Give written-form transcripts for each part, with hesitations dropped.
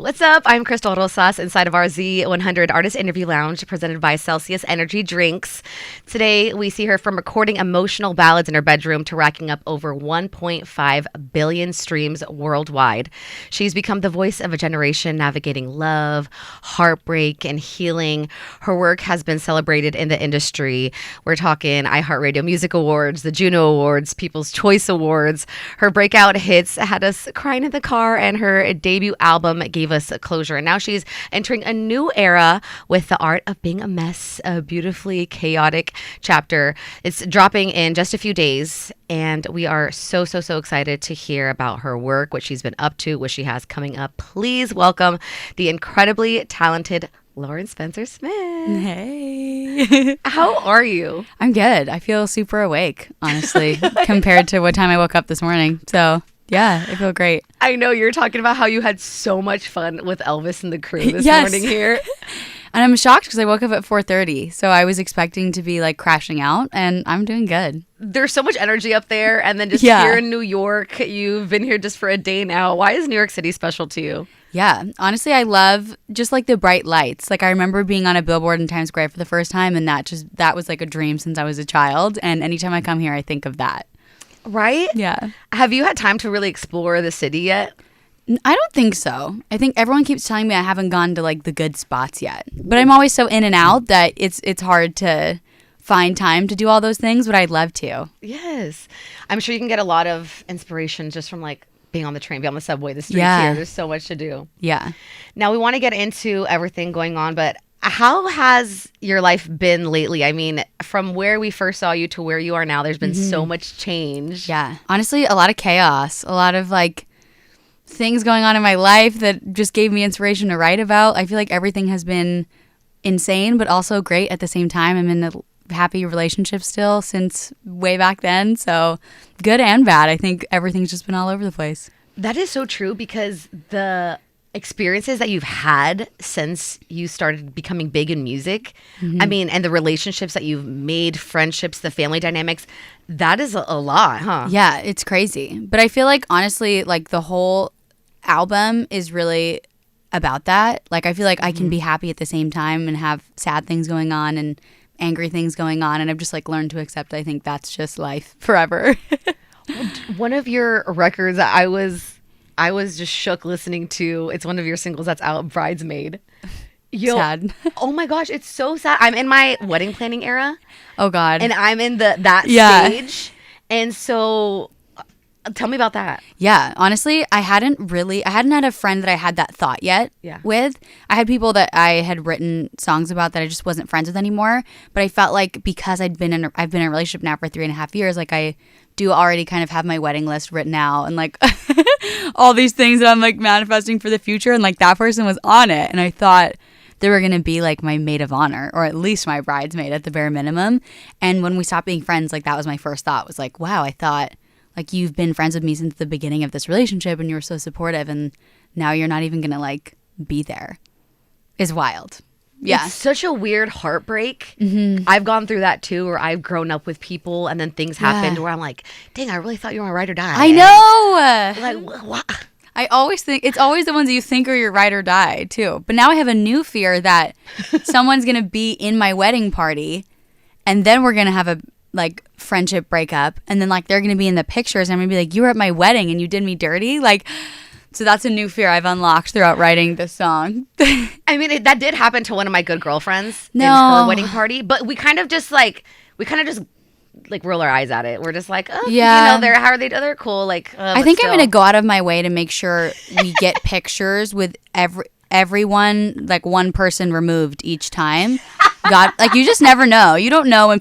What's up? I'm Crystal Rosas inside of our Z100 Artist Interview Lounge presented by Celsius Energy Drinks. Today, we see her from recording emotional ballads in her bedroom to racking up over 1.5 billion streams worldwide. She's become the voice of a generation navigating love, heartbreak, and healing. Her work has been celebrated in the industry. We're talking iHeartRadio Music Awards, the Juno Awards, People's Choice Awards. Her breakout hits had us crying in the car, and her debut album gave us a closure. And now she's entering a new era with The Art of Being a Mess, a beautifully chaotic chapter. It's dropping in just a few days, and we are so excited to hear about her work, what she's been up to, what she has coming up. Please welcome the incredibly talented Lauren Spencer Smith. Hey. How are you? I'm good. I feel super awake, honestly, compared to what time I woke up this morning. So, yeah, I feel great. I know you're talking about how you had so much fun with Elvis and the crew this Yes. morning here. And I'm shocked because I woke up at 4:30. So I was expecting to be like crashing out, and I'm doing good. There's so much energy up there. And then just Yeah. here in New York, you've been here just for a day now. Why is New York City special to you? Yeah, honestly, I love just like the bright lights. Like I remember being on a billboard in Times Square for the first time, and that was like a dream since I was a child. And anytime I come here, I think of that. Right? Yeah. Have you had time to really explore the city yet? I don't think so. I think everyone keeps telling me I haven't gone to like the good spots yet. But I'm always so in and out that it's hard to find time to do all those things, but I'd love to. Yes. I'm sure you can get a lot of inspiration just from like being on the train, being on the subway, the streets Yeah. here. There's so much to do. Yeah. Now, we want to get into everything going on, but how has your life been lately? I mean, from where we first saw you to where you are now, there's been so much change. Yeah. Honestly, a lot of chaos, a lot of like things going on in my life that just gave me inspiration to write about. I feel like everything has been insane, but also great at the same time. I'm in a happy relationship still since way back then. So good and bad. I think everything's just been all over the place. That is so true because the experiences that you've had since you started becoming big in music, I mean, and the relationships that you've made, friendships, the family dynamics, that is a lot, huh? Yeah, it's crazy. But I feel like honestly, like the whole album is really about that. Like I feel like I can be happy at the same time and have sad things going on and angry things going on, and I've just like learned to accept I think that's just life forever. One of your records I was just shook listening to. It's one of your singles that's out, Bridesmaid. Sad. Oh my gosh, it's so sad. I'm in my wedding planning era. Oh God. And I'm in that Yeah. stage. And so tell me about that. Yeah, honestly, I hadn't had a friend that I had that thought yet with. I had people that I had written songs about that I just wasn't friends with anymore. But I felt like because I've been in a relationship now for 3.5 years, like I do already kind of have my wedding list written out and like all these things that I'm like manifesting for the future. And like that person was on it. And I thought they were going to be like my maid of honor or at least my bridesmaid at the bare minimum. And when we stopped being friends, like that was my first thought was like, wow, I thought like you've been friends with me since the beginning of this relationship and you were so supportive and now you're not even going to like be there. Is wild. Yeah. It's such a weird heartbreak. I've gone through that too, where I've grown up with people and then things happened where I'm like, dang, I really thought you were my ride or die. I know. Like, what? I always think it's always the ones that you think are your ride or die too. But now I have a new fear that someone's going to be in my wedding party and then we're going to have a like friendship breakup and then like they're going to be in the pictures and I'm going to be like, you were at my wedding and you did me dirty. Like, so that's a new fear I've unlocked throughout writing this song. I mean, that did happen to one of my good girlfriends in No. her wedding party, but we kind of just roll our eyes at it. We're just like, oh, Yeah. you know, how are they? Oh, they're cool. Like, I think I'm going to go out of my way to make sure we get pictures with everyone, like one person removed each time. God, like you just never know. You don't know when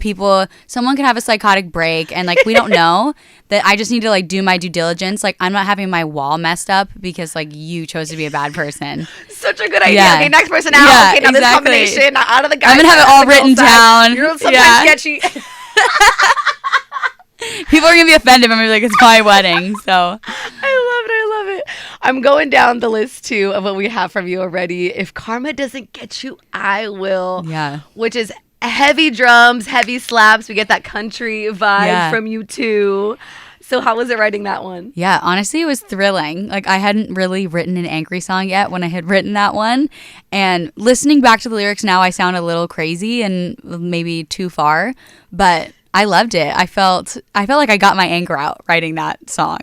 someone can have a psychotic break and like we don't know that I just need to like do my due diligence. Like I'm not having my wall messed up because like you chose to be a bad person. Such a good idea. Yeah. Okay, next person out. Yeah, okay, now this exactly. combination out of the guy. I'm going to have it all written down. You're sometimes Yeah. sketchy. People are going to be offended when we're like, it's my wedding. So I love it. I'm going down the list too of what we have from you already. If karma doesn't get you, I will. Yeah. Which is heavy drums, heavy slaps. We get that country vibe Yeah. from you too. So how was it writing that one? Yeah, honestly, it was thrilling. Like, I hadn't really written an angry song yet when I had written that one. And listening back to the lyrics now, I sound a little crazy and maybe too far, but I loved it. I felt like I got my anger out writing that song.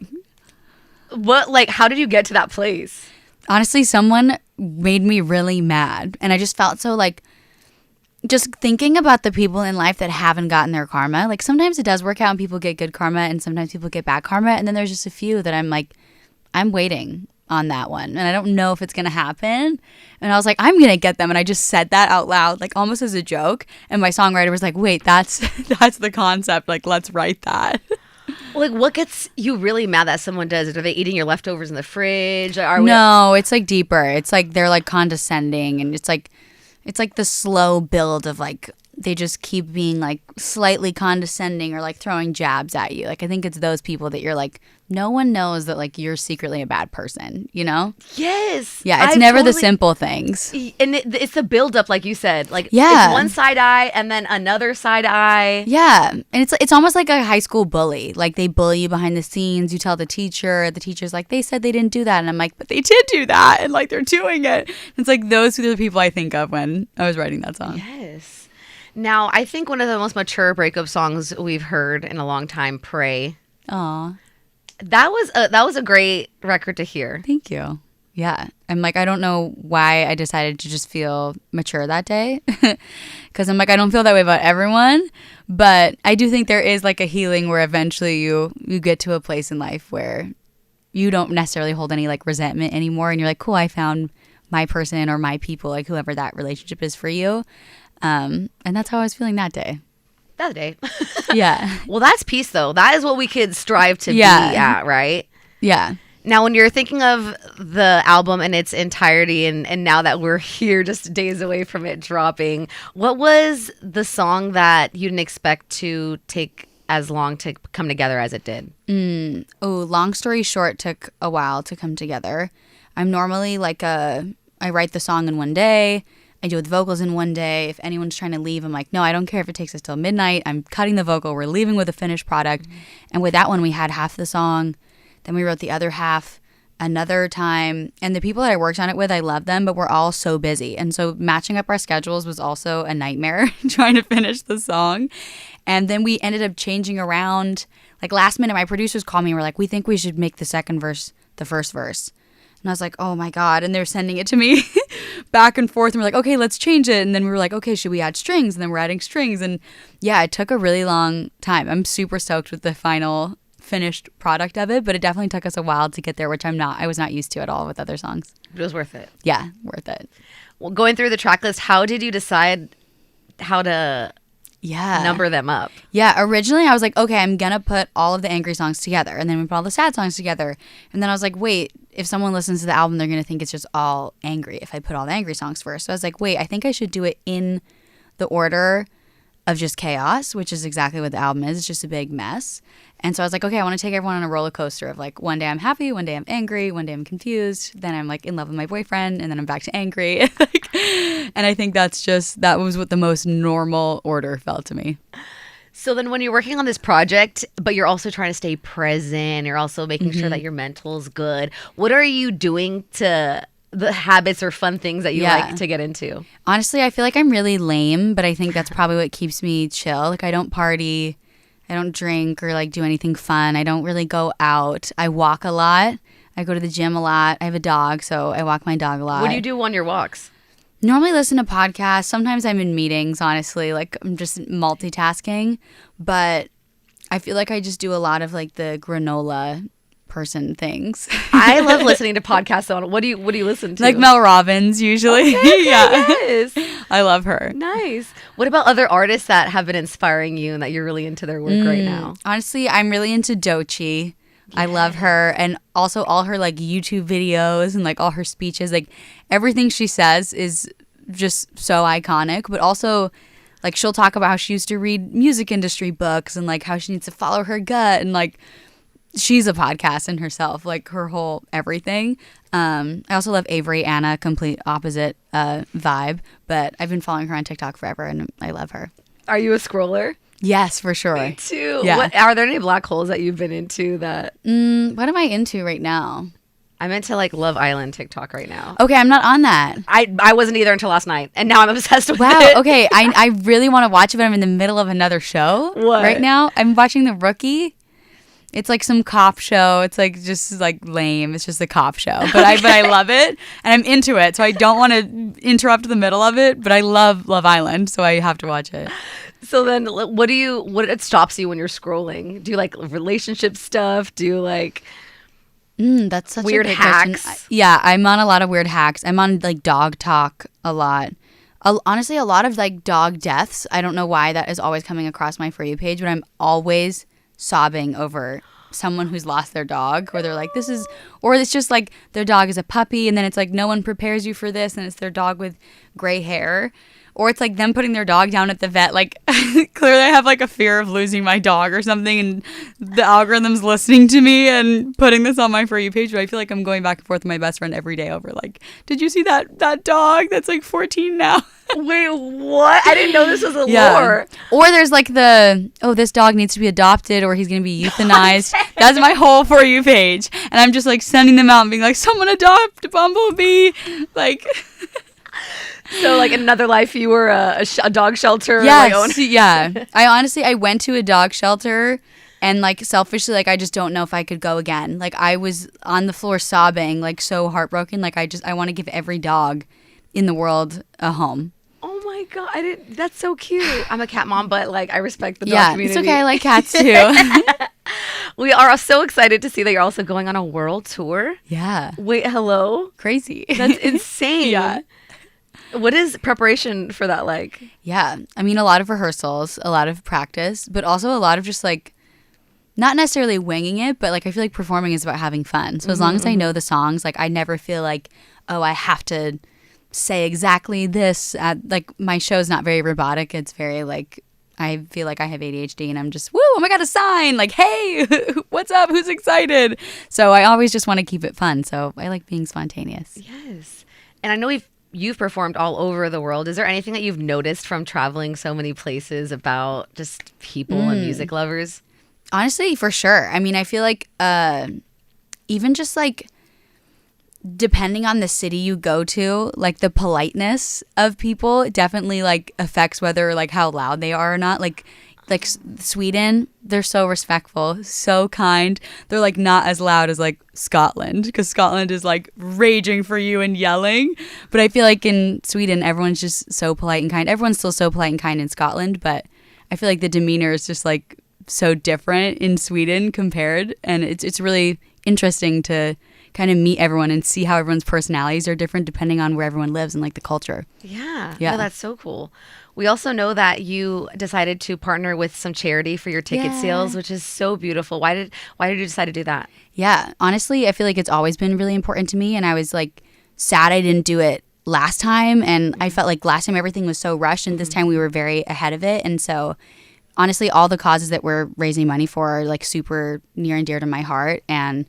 How did you get to that place? Honestly, someone made me really mad. And I just felt so like, just thinking about the people in life that haven't gotten their karma. Like, sometimes it does work out and people get good karma and sometimes people get bad karma. And then there's just a few that I'm like, I'm waiting on that one. And I don't know if it's going to happen. And I was like, I'm going to get them. And I just said that out loud, like almost as a joke. And my songwriter was like, wait, that's the concept. Like, let's write that. Like, what gets you really mad that someone does it? Are they eating your leftovers in the fridge? No, it's like deeper. It's like they're like condescending, and it's like the slow build of like they just keep being like slightly condescending or like throwing jabs at you. Like, I think it's those people that you're like, no one knows that like you're secretly a bad person, you know? Yes. Yeah, it's never the simple things. And it's the buildup, like you said. Like, yeah. It's one side eye and then another side eye. Yeah. And it's almost like a high school bully. Like, they bully you behind the scenes. You tell the teacher's like, they said they didn't do that. And I'm like, but they did do that. And like, they're doing it. It's like, those are the people I think of when I was writing that song. Yes. Now, I think one of the most mature breakup songs we've heard in a long time, Pray. Aw. That was a great record to hear. Thank you. Yeah. I'm like, I don't know why I decided to just feel mature that day. Because I'm like, I don't feel that way about everyone. But I do think there is like a healing where eventually you get to a place in life where you don't necessarily hold any like resentment anymore. And you're like, cool, I found my person or my people, like whoever that relationship is for you. And that's how I was feeling that day. That day. Yeah. Well, that's peace, though. That is what we could strive to be at, right? Yeah. Now, when you're thinking of the album in its entirety, and now that we're here just days away from it dropping, what was the song that you didn't expect to take as long to come together as it did? Long story short, took a while to come together. I'm normally like I write the song in one day. I do the vocals in one day. If anyone's trying to leave, I'm like, no, I don't care if it takes us till midnight. I'm cutting the vocal. We're leaving with a finished product. Mm-hmm. And with that one, we had half the song. Then we wrote the other half another time. And the people that I worked on it with, I love them, but we're all so busy. And so matching up our schedules was also a nightmare trying to finish the song. And then we ended up changing around. Like, last minute, my producers called me and were like, we think we should make the second verse the first verse. And I was like, oh my God. And they're sending it to me back and forth. And we're like, okay, let's change it. And then we were like, okay, should we add strings? And then we're adding strings. And yeah, it took a really long time. I'm super stoked with the final finished product of it, but it definitely took us a while to get there, which I was not used to at all with other songs. It was worth it. Yeah, worth it. Well, going through the track list, how did you decide how to number them up? Yeah, originally I was like, okay, I'm gonna put all of the angry songs together, and then we put all the sad songs together, and then I was like, wait, if someone listens to the album, they're gonna think it's just all angry if I put all the angry songs first. So I was like, wait, I think I should do it in the order of just chaos, which is exactly what the album is. It's just a big mess. And so I was like, okay, I want to take everyone on a roller coaster of like, one day I'm happy, one day I'm angry, one day I'm confused, then I'm like in love with my boyfriend, and then I'm back to angry. And I think that was what the most normal order felt to me. So then when you're working on this project, but you're also trying to stay present, you're also making sure that your mental's good, what are you doing to the habits or fun things that you like to get into? Honestly, I feel like I'm really lame, but I think that's probably what keeps me chill. Like, I don't party, I don't drink or like do anything fun. I don't really go out. I walk a lot. I go to the gym a lot. I have a dog, so I walk my dog a lot. What do you do on your walks? Normally listen to podcasts. Sometimes I'm in meetings, honestly. Like, I'm just multitasking. But I feel like I just do a lot of like the granola person things. I love listening to podcasts on. What do you listen to? Like Mel Robbins usually. Okay, yeah. Yes. I love her. Nice. What about other artists that have been inspiring you and that you're really into their work right now? Honestly, I'm really into Doechii. Yeah. I love her, and also all her like YouTube videos and like all her speeches. Like, everything she says is just so iconic, but also like she'll talk about how she used to read music industry books and like how she needs to follow her gut, and like she's a podcast in herself, like her whole everything. I also love Avery Anna, complete opposite vibe, but I've been following her on TikTok forever and I love her. Are you a scroller? Yes, for sure. Me too. Yeah. Are there any black holes that you've been into that? What am I into right now? I'm into like Love Island TikTok right now. Okay, I'm not on that. I wasn't either until last night, and now I'm obsessed with Wow. it. Okay, I really want to watch it, but I'm in the middle of another show right now. I'm watching The Rookie. It's like some cop show. It's like just like lame. It's just a cop show, but I love it and I'm into it. So I don't want to interrupt the middle of it, but I love Love Island, so I have to watch it. So then, what stops you when you're scrolling? Do you like relationship stuff? Do you like that's such weird a great hacks? question. Yeah, I'm on a lot of weird hacks. I'm on like dog talk a lot. Honestly, a lot of like dog deaths. I don't know why that is always coming across my For You page, but I'm always sobbing over someone who's lost their dog, or they're like, or it's just like their dog is a puppy, and then it's like no one prepares you for this, and it's their dog with gray hair. Or it's like them putting their dog down at the vet. Like, clearly I have like a fear of losing my dog or something, and the algorithm's listening to me and putting this on my For You page. But I feel like I'm going back and forth with my best friend every day over like, did you see that dog that's like 14 now? Wait, what? I didn't know this was a lore. Or there's like this dog needs to be adopted or he's going to be euthanized. That's my whole For You page. And I'm just like sending them out and being like, someone adopt Bumblebee. Like... So, like, in another life, you were a dog shelter? Yes, yeah. I went to a dog shelter, and, like, selfishly, like, I just don't know if I could go again. Like, I was on the floor sobbing, like, so heartbroken. Like, I want to give every dog in the world a home. Oh, my God. That's so cute. I'm a cat mom, but, like, I respect the dog community. It's okay. I like cats, too. We are so excited to see that you're also going on a world tour. Yeah. Wait, hello? Crazy. That's insane. Yeah. What is preparation for that like? Yeah. I mean, a lot of rehearsals, a lot of practice, but also a lot of just like, not necessarily winging it, but like I feel like performing is about having fun. So as long as I know the songs, like I never feel like, oh, I have to say exactly this. Like my show's not very robotic. It's very like, I feel like I have ADHD and I'm just, woo, oh my God, a sign. Like, hey, what's up? Who's excited? So I always just want to keep it fun. So I like being spontaneous. Yes. And I know you've performed all over the world. Is there anything that you've noticed from traveling so many places about just people and music lovers? Honestly, for sure. I mean, I feel like even just like depending on the city you go to, like the politeness of people definitely like affects whether like how loud they are or not. Like Sweden, they're so respectful, so kind. They're like not as loud as like Scotland, because Scotland is like raging for you and yelling. But I feel like in Sweden, everyone's just so polite and kind. Everyone's still so polite and kind in Scotland, but I feel like the demeanor is just like so different in Sweden compared. And it's really interesting to kind of meet everyone and see how everyone's personalities are different depending on where everyone lives and like the culture. Yeah. No, that's so cool. We also know that you decided to partner with some charity for your ticket sales, which is so beautiful. Why did you decide to do that? Yeah, honestly, I feel like it's always been really important to me, and I was like sad I didn't do it last time, and I felt like last time everything was so rushed, and this time we were very ahead of it. And so honestly, all the causes that we're raising money for are like super near and dear to my heart, and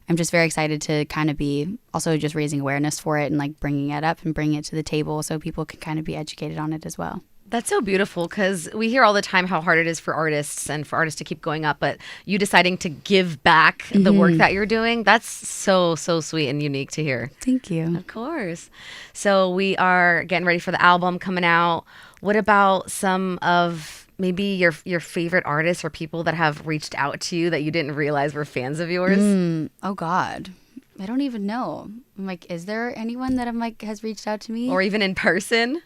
I'm just very excited to kind of be also just raising awareness for it and like bringing it up and bringing it to the table so people can kind of be educated on it as well. That's so beautiful, because we hear all the time how hard it is for artists and for artists to keep going up, but you deciding to give back the work that you're doing, that's so sweet and unique to hear. Thank you. Of course. So we are getting ready for the album coming out. What about some of maybe your favorite artists or people that have reached out to you that you didn't realize were fans of yours? Oh God, I don't even know. I'm like, is there anyone that I'm like has reached out to me? Or even in person?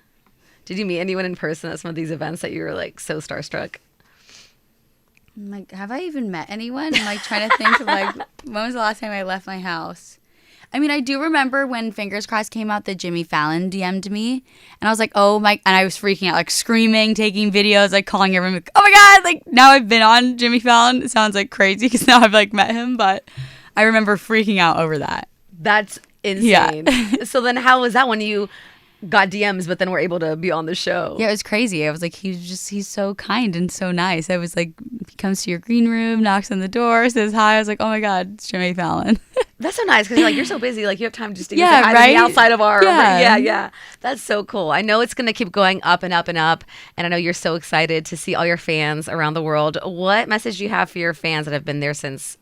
Did you meet anyone in person at some of these events that you were like so starstruck? I'm like, have I even met anyone? I'm like trying to think of like, when was the last time I left my house? I mean, I do remember when Fingers Crossed came out that Jimmy Fallon DM'd me, and I was like, oh my, and I was freaking out, like screaming, taking videos, like calling everyone, like, oh my God, like now I've been on Jimmy Fallon. It sounds like crazy because now I've like met him, but I remember freaking out over that. That's insane. Yeah. So then how was that when you got DMs, but then we're able to be on the show. Yeah, it was crazy. I was like, he's so kind and so nice. I was like, he comes to your green room, knocks on the door, says hi. I was like, oh my God, it's Jimmy Fallon. That's so nice because you're so busy. Like you have time just to yeah, say hi right? to me outside of our yeah. yeah. That's so cool. I know it's gonna keep going up and up and up, and I know you're so excited to see all your fans around the world. What message do you have for your fans that have been there since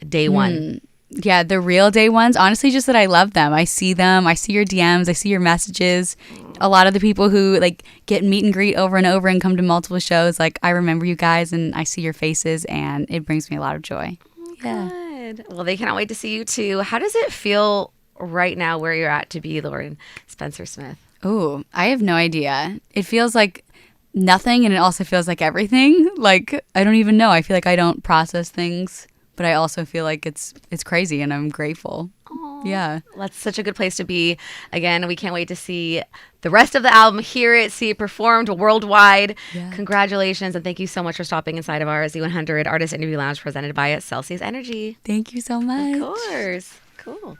day one? Yeah, the real day ones. Honestly, just that I love them. I see them. I see your DMs. I see your messages. A lot of the people who like get meet and greet over and over and come to multiple shows, like I remember you guys and I see your faces, and it brings me a lot of joy. Yeah. Good. Well, they cannot wait to see you too. How does it feel right now where you're at to be Lauren Spencer Smith? Oh, I have no idea. It feels like nothing, and it also feels like everything. Like I don't even know. I feel like I don't process things, but I also feel like it's crazy, and I'm grateful. Aww. Yeah. That's such a good place to be. Again, we can't wait to see the rest of the album, hear it, see it performed worldwide. Yeah. Congratulations, and thank you so much for stopping inside of our Z100 Artist Interview Lounge presented by Celsius Energy. Thank you so much. Of course. Cool.